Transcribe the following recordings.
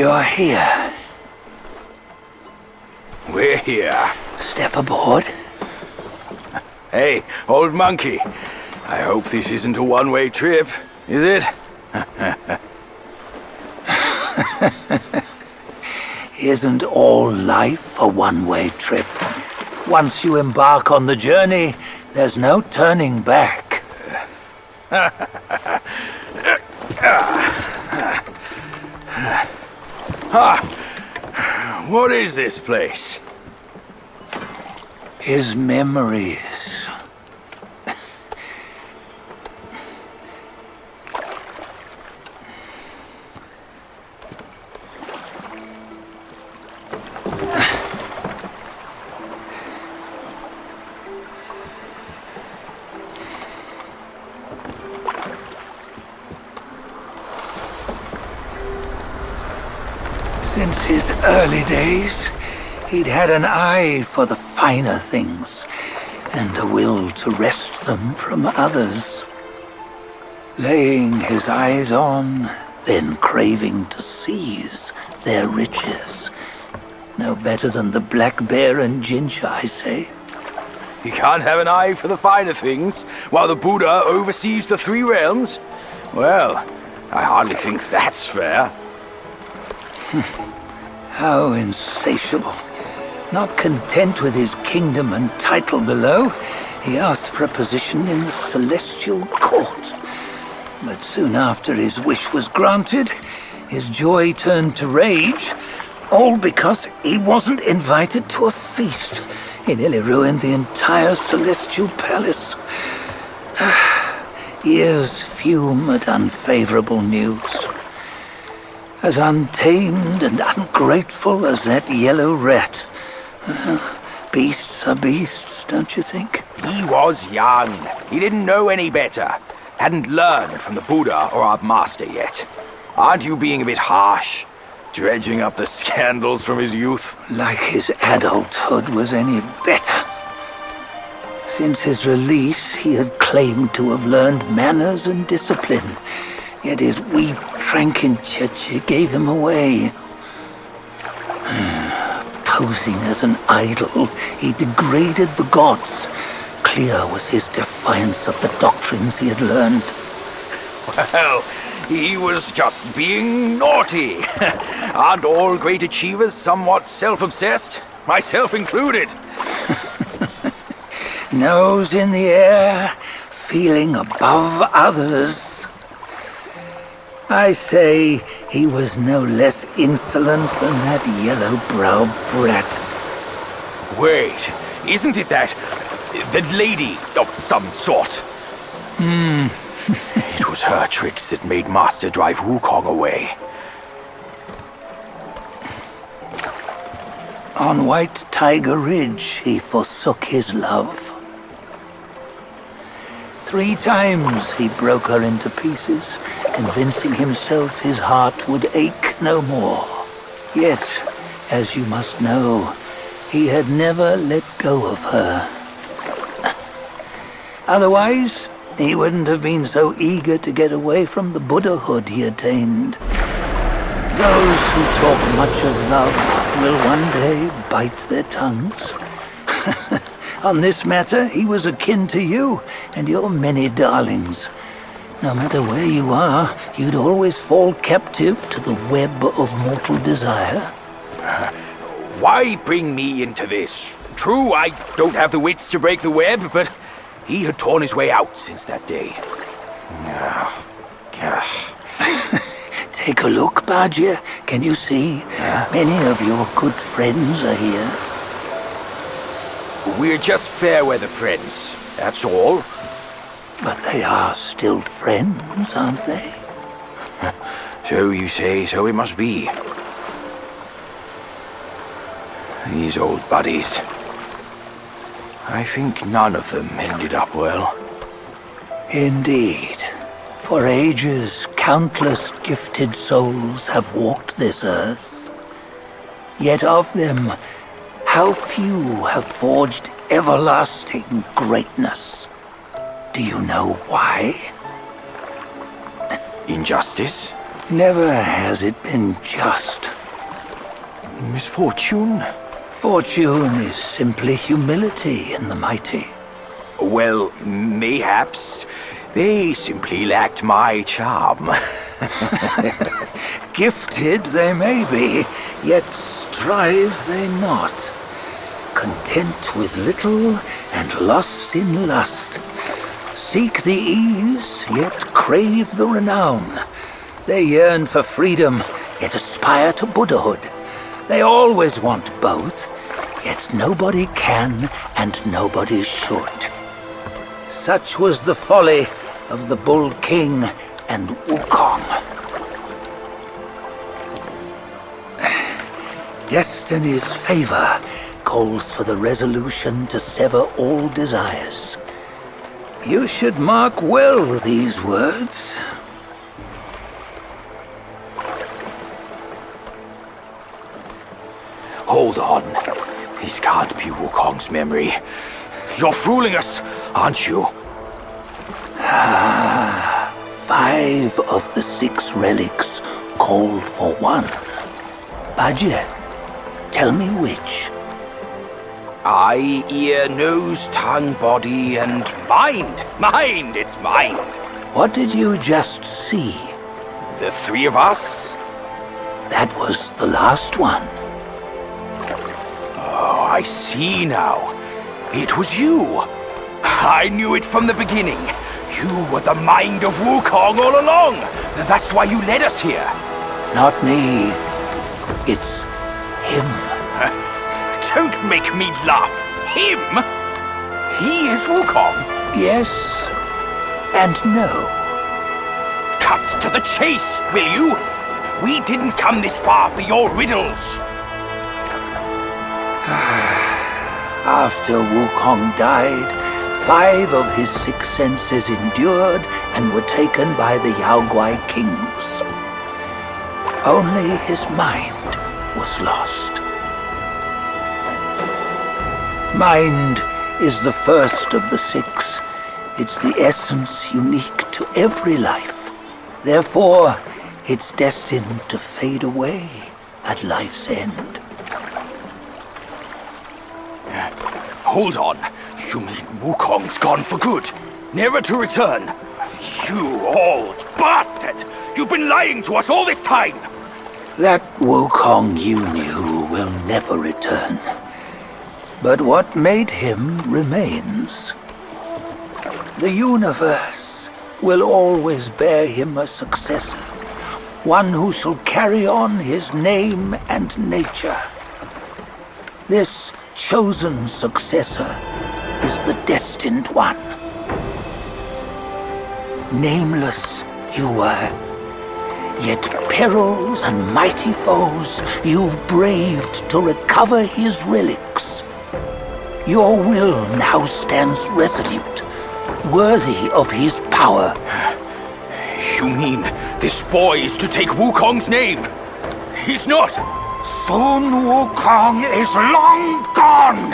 You're here. We're here. Step aboard. Hey, old monkey. I hope this isn't a one-way trip, is it? Isn't all life a one-way trip? Once you embark on the journey, there's no turning back. What is this place? His memories. Since his early days, he'd had an eye for the finer things, and a will to wrest them from others. Laying his eyes on, then craving to seize their riches. No better than the black bear and Jinja, I say. You can't have an eye for the finer things, while the Buddha oversees the three realms? Well, I hardly think that's fair. How insatiable. Not content with his kingdom and title below, he asked for a position in the celestial court. But soon after his wish was granted, his joy turned to rage, all because he wasn't invited to a feast. He nearly ruined the entire celestial palace. Ears fume at unfavorable news. As untamed and ungrateful as that yellow rat. Beasts are beasts, don't you think? He was young. He didn't know any better. Hadn't learned from the Buddha or our master yet. Aren't you being a bit harsh? Dredging up the scandals from his youth? Like his adulthood was any better. Since his release, he had claimed to have learned manners and discipline. Yet his weak Frankenchurch gave him away. Posing as an idol, he degraded the gods. Clear was his defiance of the doctrines he had learned. Well, he was just being naughty. Aren't all great achievers somewhat self-obsessed? Myself included. Nose in the air, feeling above others. I say he was no less insolent than that yellow-browed brat. Wait, isn't it that lady of some sort? It was her tricks that made Master drive Wukong away. On White Tiger Ridge, he forsook his love. 3 times he broke her into pieces, convincing himself his heart would ache no more. Yet, as you must know, he had never let go of her. Otherwise, he wouldn't have been so eager to get away from the Buddhahood he attained. Those who talk much of love will one day bite their tongues. On this matter, he was akin to you and your many darlings. No matter where you are, you'd always fall captive to the web of mortal desire. Why bring me into this? True, I don't have the wits to break the web, but he had torn his way out since that day. Take a look, Bajia. Can you see? Many of your good friends are here. We're just fair-weather friends, that's all. But they are still friends, aren't they? So you say, so it must be. These old buddies. I think none of them ended up well. Indeed. For ages, countless gifted souls have walked this earth. Yet of them, how few have forged everlasting greatness? Do you know why? Injustice? Never has it been just. Misfortune? Fortune is simply humility in the mighty. Well, mayhaps they simply lacked my charm. Gifted they may be, yet strive they not. Content with little and lost in lust. Seek the ease, yet crave the renown. They yearn for freedom, yet aspire to Buddhahood. They always want both, yet nobody can and nobody should. Such was the folly of the Bull King and Wukong. Destiny's favor calls for the resolution to sever all desires. You should mark well these words. Hold on. This can't be Wukong's memory. You're fooling us, aren't you? 5 of the 6 relics call for one. Badger, tell me which. Eye, ear, nose, tongue, body, and mind. Mind, it's mind. What did you just see? The 3 of us? That was the last one. Oh, I see now. It was you. I knew it from the beginning. You were the mind of Wukong all along. That's why you led us here. Not me. It's him. Don't make me laugh. Him? He is Wukong? Yes and no. Cut to the chase, will you? We didn't come this far for your riddles. After Wukong died, 5 of his 6 senses endured and were taken by the Yaoguai kings. Only his mind was lost. Mind is the first of the 6. It's the essence unique to every life. Therefore, it's destined to fade away at life's end. Hold on. You mean Wukong's gone for good? Never to return? You old bastard! You've been lying to us all this time! That Wukong you knew will never return. But what made him remains. The universe will always bear him a successor, one who shall carry on his name and nature. This chosen successor is the destined one. Nameless you were, yet perils and mighty foes you've braved to recover his relics. Your will now stands resolute, worthy of his power. You mean this boy is to take Wukong's name? He's not! Sun Wukong is long gone!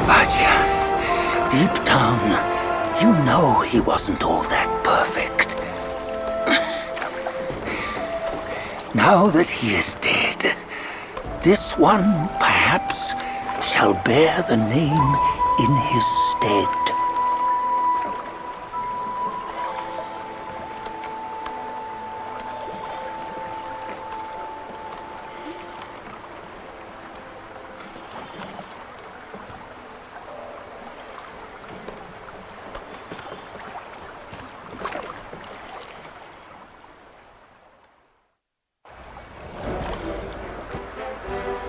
Bajia, deep down, you know he wasn't all that perfect. Now that he is dead, this one, perhaps, shall bear the name in his stead.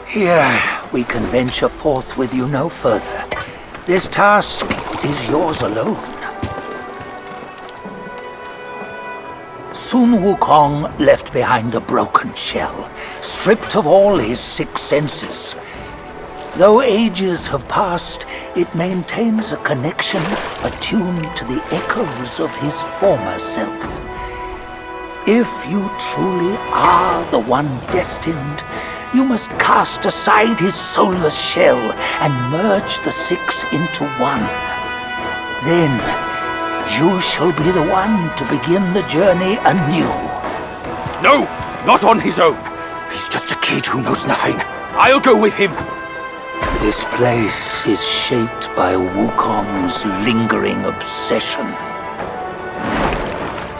Here, we can venture forth with you no further. This task is yours alone. Sun Wukong left behind a broken shell, stripped of all his 6 senses. Though ages have passed, it maintains a connection attuned to the echoes of his former self. If you truly are the one destined, you must cast aside his soulless shell and merge the 6 into one. Then, you shall be the one to begin the journey anew. No! Not on his own. He's just a kid who knows nothing. I'll go with him. This place is shaped by Wukong's lingering obsession.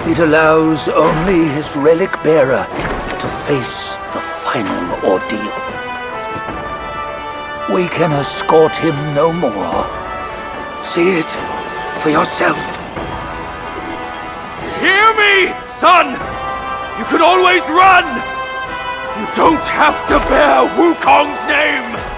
It allows only his relic bearer to face the final ordeal. We can escort him no more. See it for yourself. Hear me, son! You can always run! You don't have to bear Wukong's name!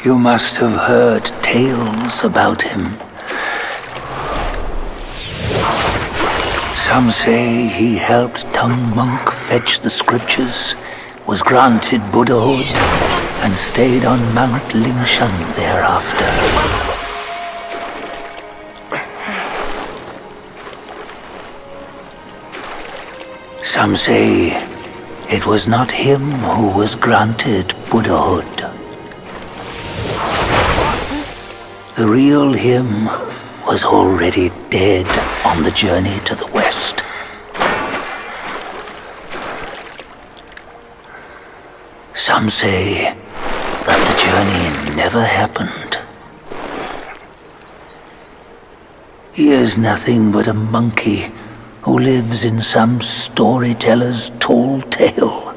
You must have heard tales about him. Some say he helped Tung Monk fetch the scriptures, was granted Buddhahood, and stayed on Mount Lingshan thereafter. Some say it was not him who was granted Buddhahood. The real him was already dead on the journey to the west. Some say that the journey never happened He is nothing but a monkey who lives in some storyteller's tall tale.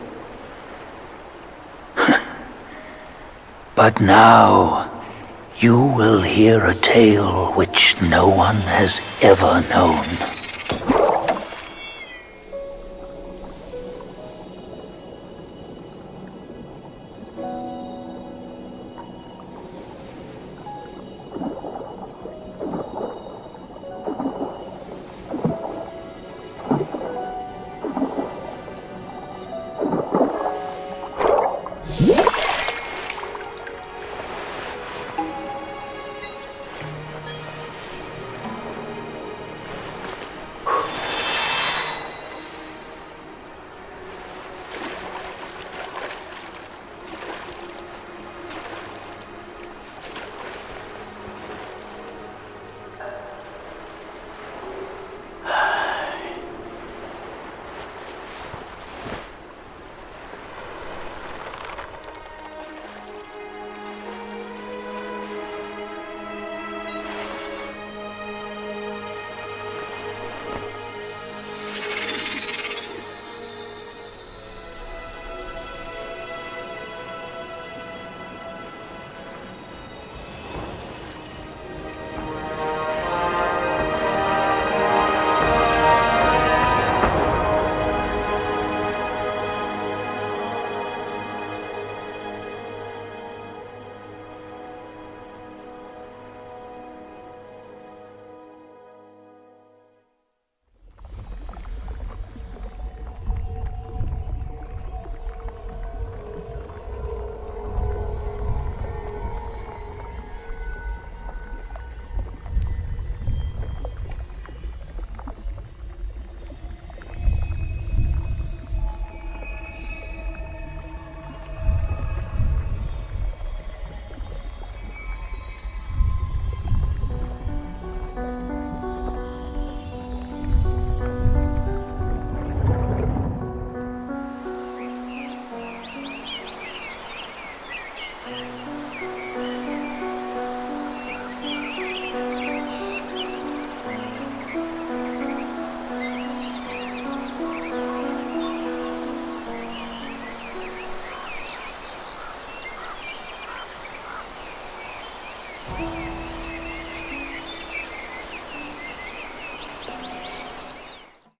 But now, you will hear a tale which no one has ever known.